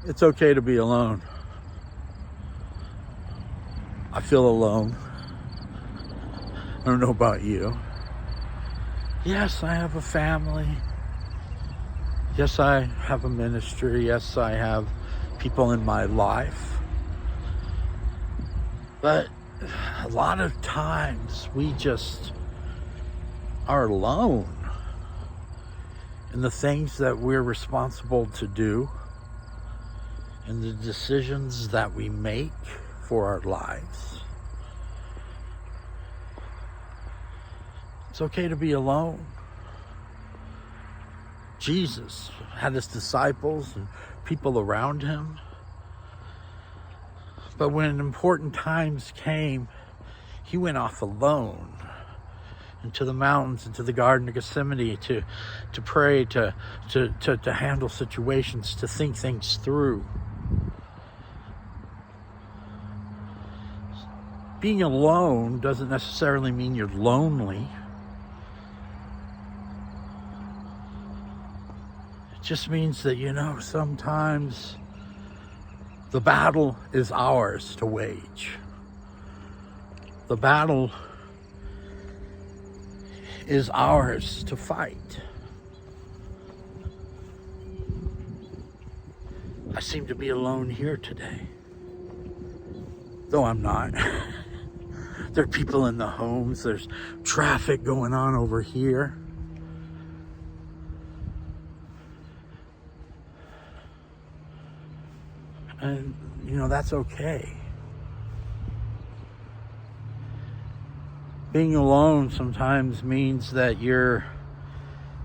It's okay to be alone. I feel alone. I don't know about you. Yes, I have a family. Yes, I have a ministry. Yes, I have people in my life. But a lot of times we just are alone in the things that we're responsible to do and the decisions that we make for our lives. It's okay to be alone. Jesus had his disciples and people around him. But when important times came, he went off alone into the mountains, into the Garden of Gethsemane to pray, to handle situations, to think things through. Being alone doesn't necessarily mean you're lonely. It just means that, sometimes the battle is ours to wage. The battle is ours to fight. I seem to be alone here today, though I'm not. There are people in the homes. There's traffic going on over here. And, that's okay. Being alone sometimes means that you're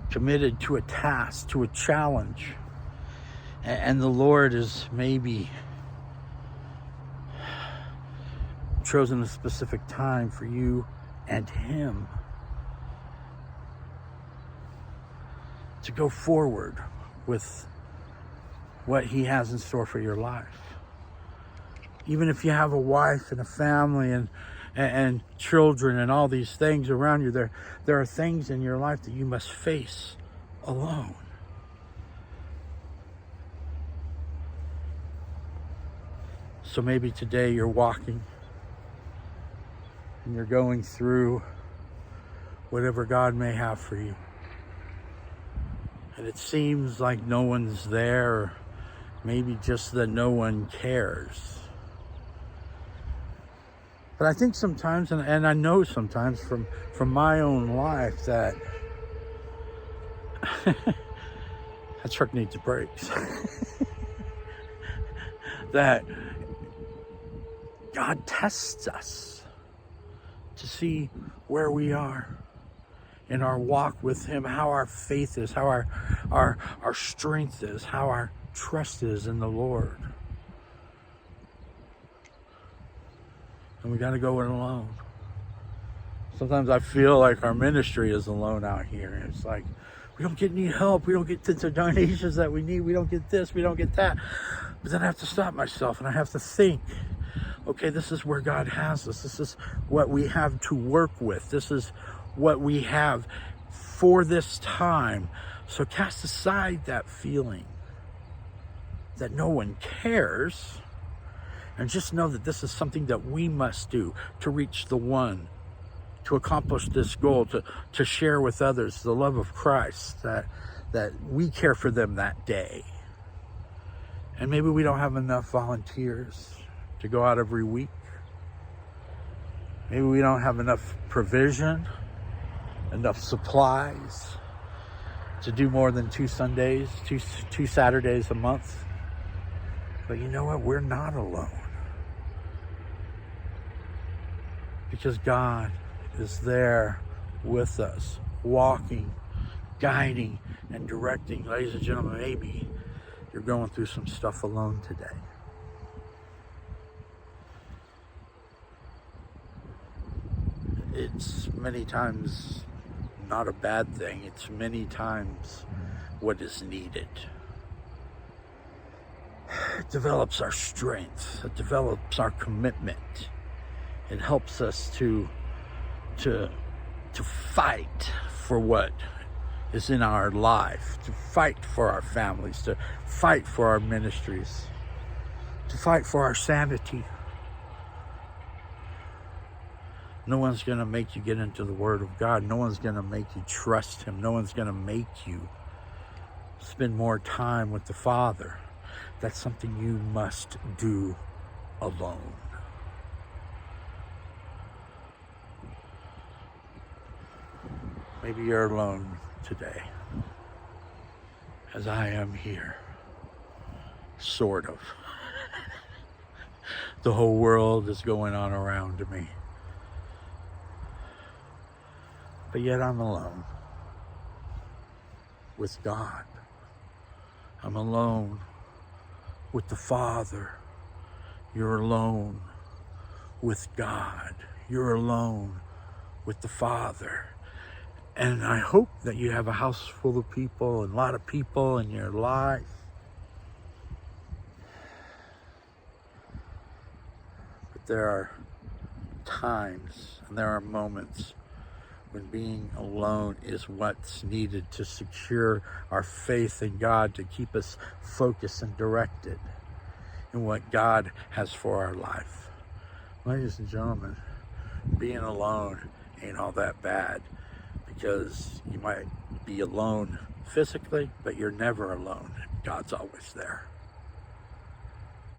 committed to a task, to a challenge. And the Lord has maybe chosen a specific time for you and him to go forward with what he has in store for your life. Even if you have a wife and a family and children and all these things around you, there are things in your life that you must face alone. So maybe today you're walking and you're going through whatever God may have for you. And it seems like no one's there, or maybe just that no one cares. But I think sometimes, and I know sometimes from my own life, that that truck needs brakes. That God tests us to see where we are in our walk with him, how our faith is, how our strength is, how our trust is in the Lord. And we got to go it alone. Sometimes I feel like our ministry is alone out here. It's like we don't get any help. We don't get the donations that we need. We don't get this. We don't get that. But then I have to stop myself and I have to think, okay, this is where God has us. This is what we have to work with. This is what we have for this time. So cast aside that feeling that no one cares, and just know that this is something that we must do to reach the one, to accomplish this goal, to share with others the love of Christ, that we care for them that day. And maybe we don't have enough volunteers to go out every week. Maybe we don't have enough provision, enough supplies to do more than 2 Sundays, two Saturdays a month. But you know what? We're not alone. Because God is there with us, walking, guiding, and directing. Ladies and gentlemen, maybe you're going through some stuff alone today. It's many times not a bad thing. It's many times what is needed. It develops our strength. It develops our commitment. It helps us to fight for what is in our life, to fight for our families, to fight for our ministries, to fight for our sanity. No one's going to make you get into the Word of God. No one's going to make you trust Him. No one's going to make you spend more time with the Father. That's something you must do alone. Maybe you're alone today, as I am here, sort of. The whole world is going on around me, but yet I'm alone with God. I'm alone with the Father. You're alone with God. You're alone with the Father. And I hope that you have a house full of people and a lot of people in your life. But there are times and there are moments when being alone is what's needed to secure our faith in God, to keep us focused and directed in what God has for our life. Ladies and gentlemen, being alone ain't all that bad, because you might be alone physically, but you're never alone. God's always there.